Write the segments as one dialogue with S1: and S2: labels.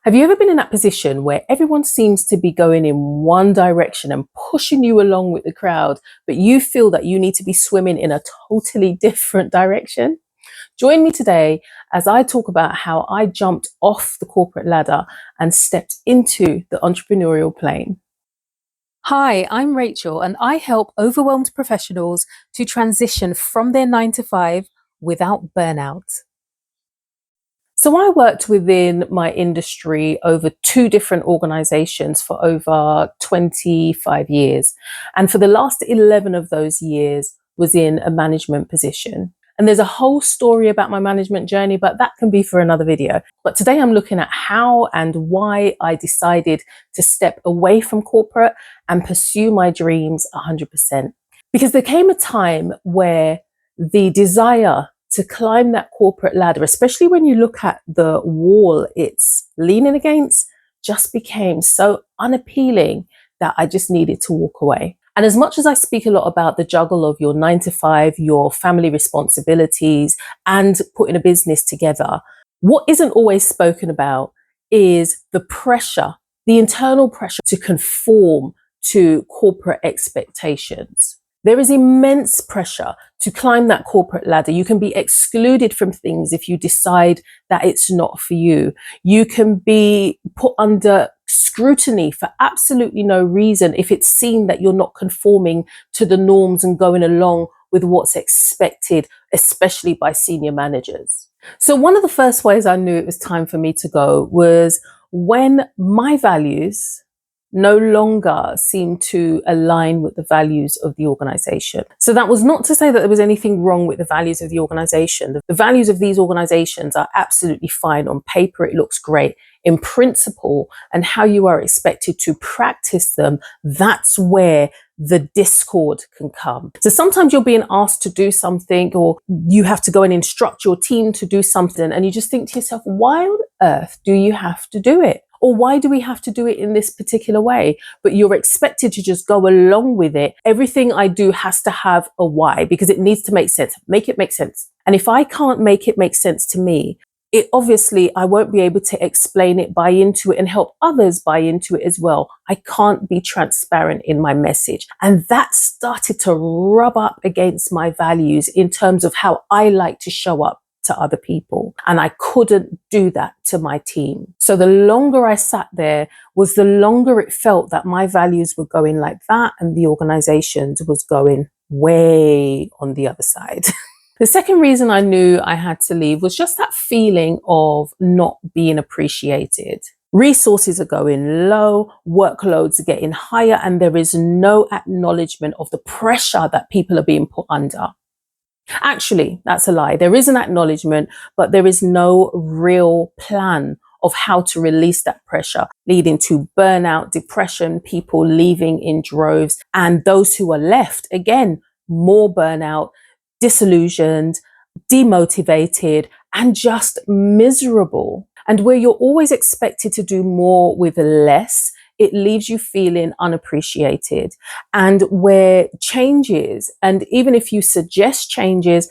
S1: Have you ever been in that position where everyone seems to be going in one direction and pushing you along with the crowd, but you feel that you need to be swimming in a totally different direction? Join me today as I talk about how I jumped off the corporate ladder and stepped into the entrepreneurial plane. Hi, I'm Rachel, and I help overwhelmed professionals to transition from their 9 to 5 without burnout. So I worked within my industry over 2 different organizations for over 25 years. And for the last 11 of those years was in a management position. And there's a whole story about my management journey, but that can be for another video. But today I'm looking at how and why I decided to step away from corporate and pursue my dreams 100%. Because there came a time where the desire to climb that corporate ladder, especially when you look at the wall it's leaning against, just became so unappealing that I just needed to walk away. And as much as I speak a lot about the juggle of your 9 to 5, your family responsibilities, and putting a business together, what isn't always spoken about is the pressure, the internal pressure to conform to corporate expectations. There is immense pressure to climb that corporate ladder. You can be excluded from things if you decide that it's not for you. You can be put under scrutiny for absolutely no reason if it's seen that you're not conforming to the norms and going along with what's expected, especially by senior managers. So one of the first ways I knew it was time for me to go was when my values no longer seemed to align with the values of the organization. So that was not to say that there was anything wrong with the values of the organization. The values of these organizations are absolutely fine. On paper, it looks great. In principle, and how you are expected to practice them, that's where the discord can come. So sometimes you're being asked to do something, or you have to go and instruct your team to do something, and you just think to yourself, why on earth do you have to do it? Or why do we have to do it in this particular way? But you're expected to just go along with it. Everything I do has to have a why, because it needs to make sense. Make it make sense. And if I can't make it make sense to me, it obviously, I won't be able to explain it, buy into it, and help others buy into it as well. I can't be transparent in my message. And that started to rub up against my values in terms of how I like to show up to other people. And I couldn't do that to my team. So the longer I sat there was the longer it felt that my values were going like that and the organization's was going way on the other side. The second reason I knew I had to leave was just that feeling of not being appreciated. Resources are going low, workloads are getting higher, and there is no acknowledgement of the pressure that people are being put under. Actually, that's a lie. There is an acknowledgement, but there is no real plan of how to release that pressure, leading to burnout, depression, people leaving in droves, and those who are left, again, more burnout, disillusioned, demotivated, and just miserable. And where you're always expected to do more with less, it leaves you feeling unappreciated. And where changes, and even if you suggest changes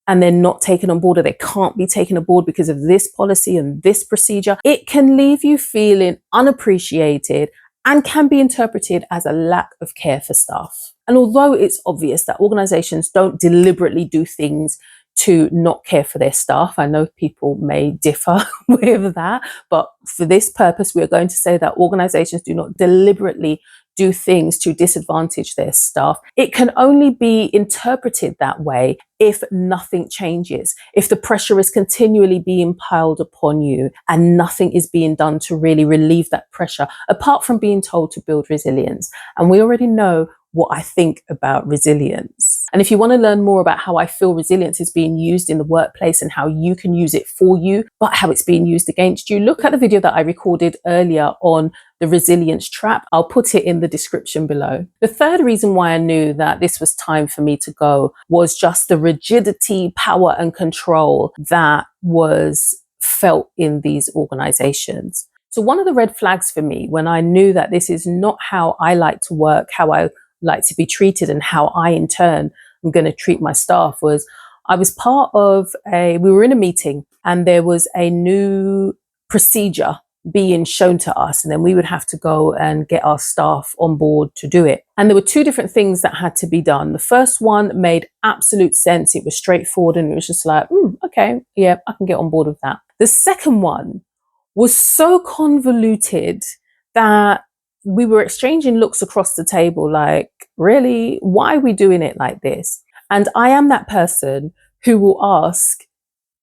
S1: and they're not taken on board, or they can't be taken on board because of this policy and this procedure, it can leave you feeling unappreciated and can be interpreted as a lack of care for staff. And although it's obvious that organizations don't deliberately do things to not care for their staff, I know people may differ with that, but for this purpose, we are going to say that organizations do not deliberately do things to disadvantage their staff. It can only be interpreted that way if nothing changes, if the pressure is continually being piled upon you and nothing is being done to really relieve that pressure, apart from being told to build resilience. And we already know what I think about resilience. And if you want to learn more about how I feel resilience is being used in the workplace and how you can use it for you, but how it's being used against you, look at the video that I recorded earlier on the resilience trap. I'll put it in the description below. The third reason why I knew that this was time for me to go was just the rigidity, power, and control that was felt in these organizations. So one of the red flags for me when I knew that this is not how I like to work, how I like to be treated, and how I in turn am going to treat my staff, was I was part of we were in a meeting and there was a new procedure being shown to us, and then we would have to go and get our staff on board to do it. And there were two different things that had to be done. The first one made absolute sense. It was straightforward, and it was just like, okay, yeah, I can get on board with that. The second one was so convoluted that we were exchanging looks across the table like, really, why are we doing it like this? And I am that person who will ask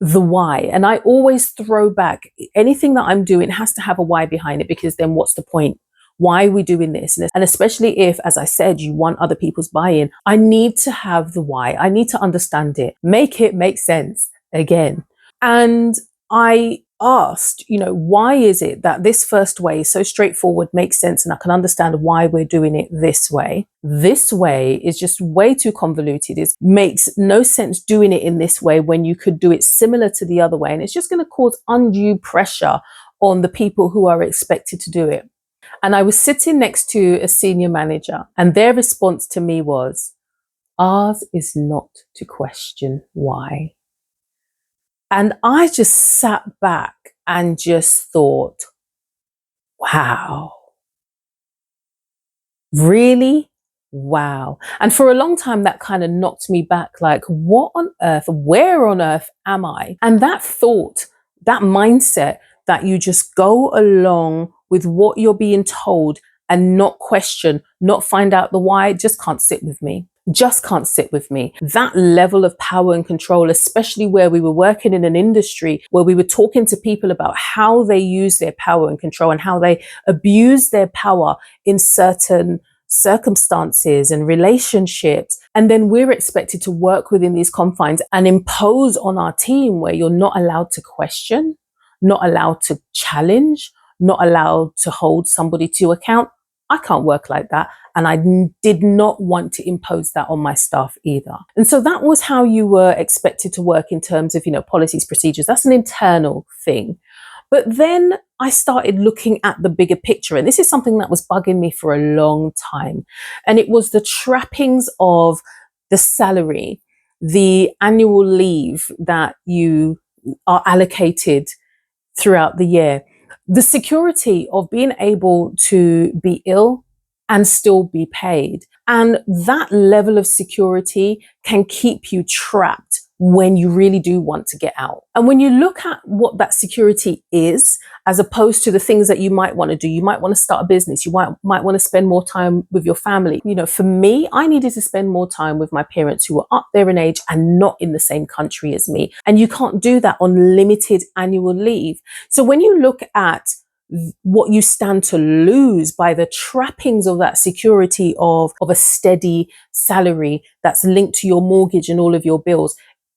S1: the why. And I always throw back anything that I'm doing has to have a why behind it, because then what's the point? Why are we doing this? And especially if, as I said, you want other people's buy-in, I need to have the why. I need to understand it, make it make sense again. And I asked, why is it that this first way is so straightforward, makes sense, and I can understand why we're doing it this way? This way is just way too convoluted. It makes no sense doing it in this way when you could do it similar to the other way. And it's just going to cause undue pressure on the people who are expected to do it. And I was sitting next to a senior manager, and their response to me was, ours is not to question why. And I just sat back and just thought, wow, really? Wow. And for a long time, that kind of knocked me back, like, what on earth, where on earth am I? And that thought, that mindset that you just go along with what you're being told and not question, not find out the why, just can't sit with me. Just can't sit with me. That level of power and control, especially where we were working in an industry where we were talking to people about how they use their power and control and how they abuse their power in certain circumstances and relationships. And then we're expected to work within these confines and impose on our team where you're not allowed to question, not allowed to challenge, not allowed to hold somebody to account. I can't work like that. And I did not want to impose that on my staff either. And so that was how you were expected to work in terms of, policies, procedures. That's an internal thing. But then I started looking at the bigger picture. And this is something that was bugging me for a long time. And it was the trappings of the salary, the annual leave that you are allocated throughout the year, the security of being able to be ill and still be paid. And that level of security can keep you trapped when you really do want to get out. And when you look at what that security is, as opposed to the things that you might want to do, you might want to start a business, you might want to spend more time with your family. For me, I needed to spend more time with my parents who were up there in age and not in the same country as me. And you can't do that on limited annual leave. So when you look at what you stand to lose by the trappings of that security of a steady salary that's linked to your mortgage and all of your bills,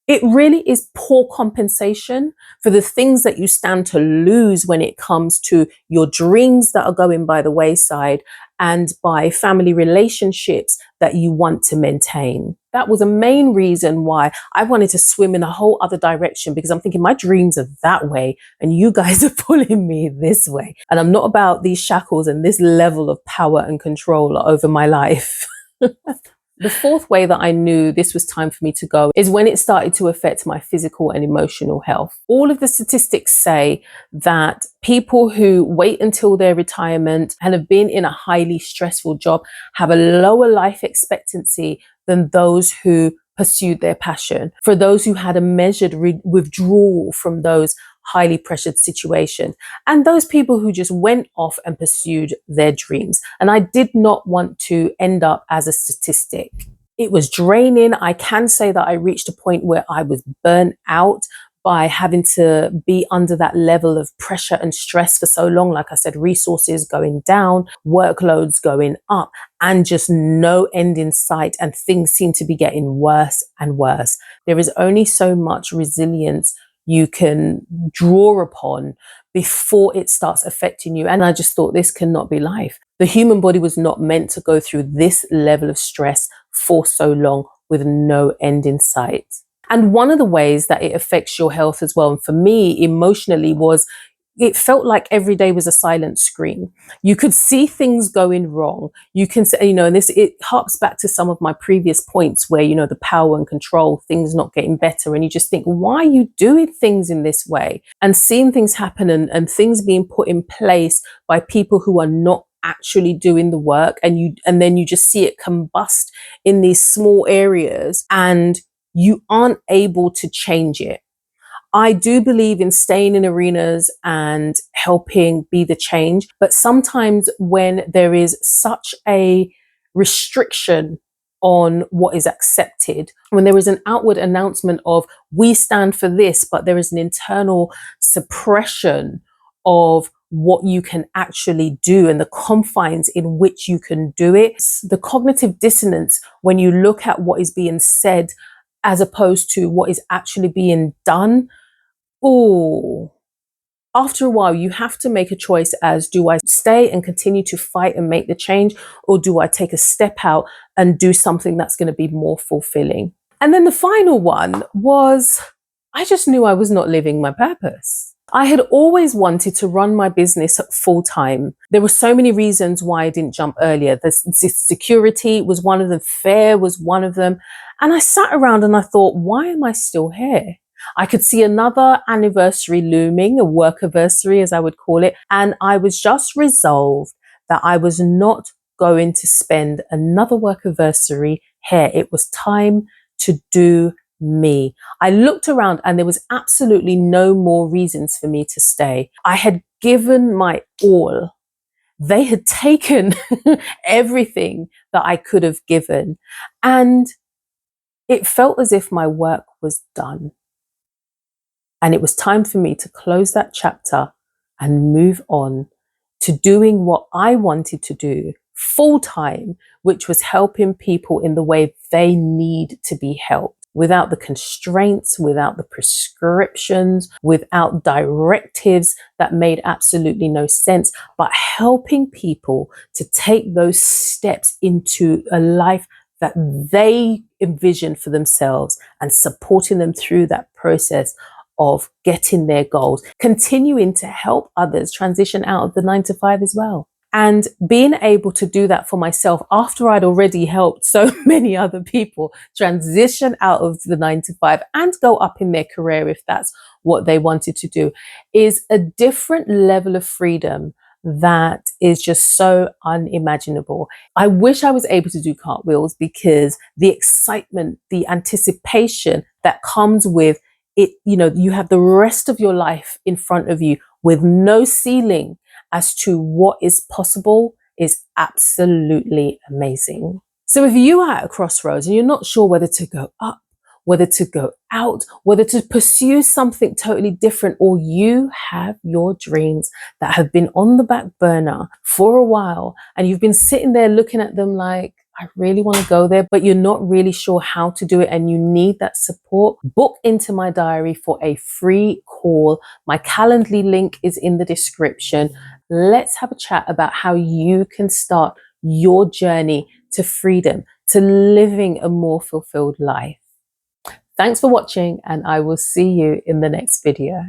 S1: it really is poor compensation for the things that you stand to lose when it comes to your dreams that are going by the wayside and by family relationships that you want to maintain. That was a main reason why I wanted to swim in a whole other direction, because I'm thinking my dreams are that way and you guys are pulling me this way. And I'm not about these shackles and this level of power and control over my life. The fourth way that I knew this was time for me to go is when it started to affect my physical and emotional health. All of the statistics say that people who wait until their retirement and have been in a highly stressful job have a lower life expectancy than those who pursued their passion. For those who had a measured withdrawal from those highly pressured situations, and those people who just went off and pursued their dreams. And I did not want to end up as a statistic. It was draining. I can say that I reached a point where I was burnt out by having to be under that level of pressure and stress for so long. Like I said, resources going down, workloads going up, and just no end in sight. And things seem to be getting worse and worse. There is only so much resilience you can draw upon before it starts affecting you. And I just thought, this cannot be life. The human body was not meant to go through this level of stress for so long with no end in sight. And one of the ways that it affects your health as well, and for me emotionally, was it felt like every day was a silent scream. You could see things going wrong. You can say, and this, it harps back to some of my previous points where, the power and control, things not getting better. And you just think, why are you doing things in this way? And seeing things happen and things being put in place by people who are not actually doing the work. And then you just see it combust in these small areas and you aren't able to change it. I do believe in staying in arenas and helping be the change. But sometimes when there is such a restriction on what is accepted, when there is an outward announcement of we stand for this, but there is an internal suppression of what you can actually do and the confines in which you can do it, the cognitive dissonance when you look at what is being said as opposed to what is actually being done. Oh, after a while, you have to make a choice as, do I stay and continue to fight and make the change, or do I take a step out and do something that's going to be more fulfilling? And then the final one was, I just knew I was not living my purpose. I had always wanted to run my business full time. There were so many reasons why I didn't jump earlier. The security was one of them, fear was one of them. And I sat around and I thought, why am I still here? I could see another anniversary looming, a work anniversary, as I would call it. And I was just resolved that I was not going to spend another work anniversary here. It was time to do me. I looked around and there was absolutely no more reasons for me to stay. I had given my all. They had taken everything that I could have given. And it felt as if my work was done. And it was time for me to close that chapter and move on to doing what I wanted to do full time, which was helping people in the way they need to be helped, without the constraints, without the prescriptions, without directives that made absolutely no sense, but helping people to take those steps into a life that they envision for themselves and supporting them through that process of getting their goals, continuing to help others transition out of the 9 to 5 as well. And being able to do that for myself after I'd already helped so many other people transition out of the 9 to 5 and go up in their career if that's what they wanted to do, is a different level of freedom that is just so unimaginable. I wish I was able to do cartwheels because the excitement, the anticipation that comes with it, you have the rest of your life in front of you with no ceiling as to what is possible is absolutely amazing. So if you are at a crossroads and you're not sure whether to go up, whether to go out, whether to pursue something totally different, or you have your dreams that have been on the back burner for a while and you've been sitting there looking at them like, I really want to go there, but you're not really sure how to do it and you need that support, book into my diary for a free call. My Calendly link is in the description. Let's have a chat about how you can start your journey to freedom, to living a more fulfilled life. Thanks for watching, and I will see you in the next video.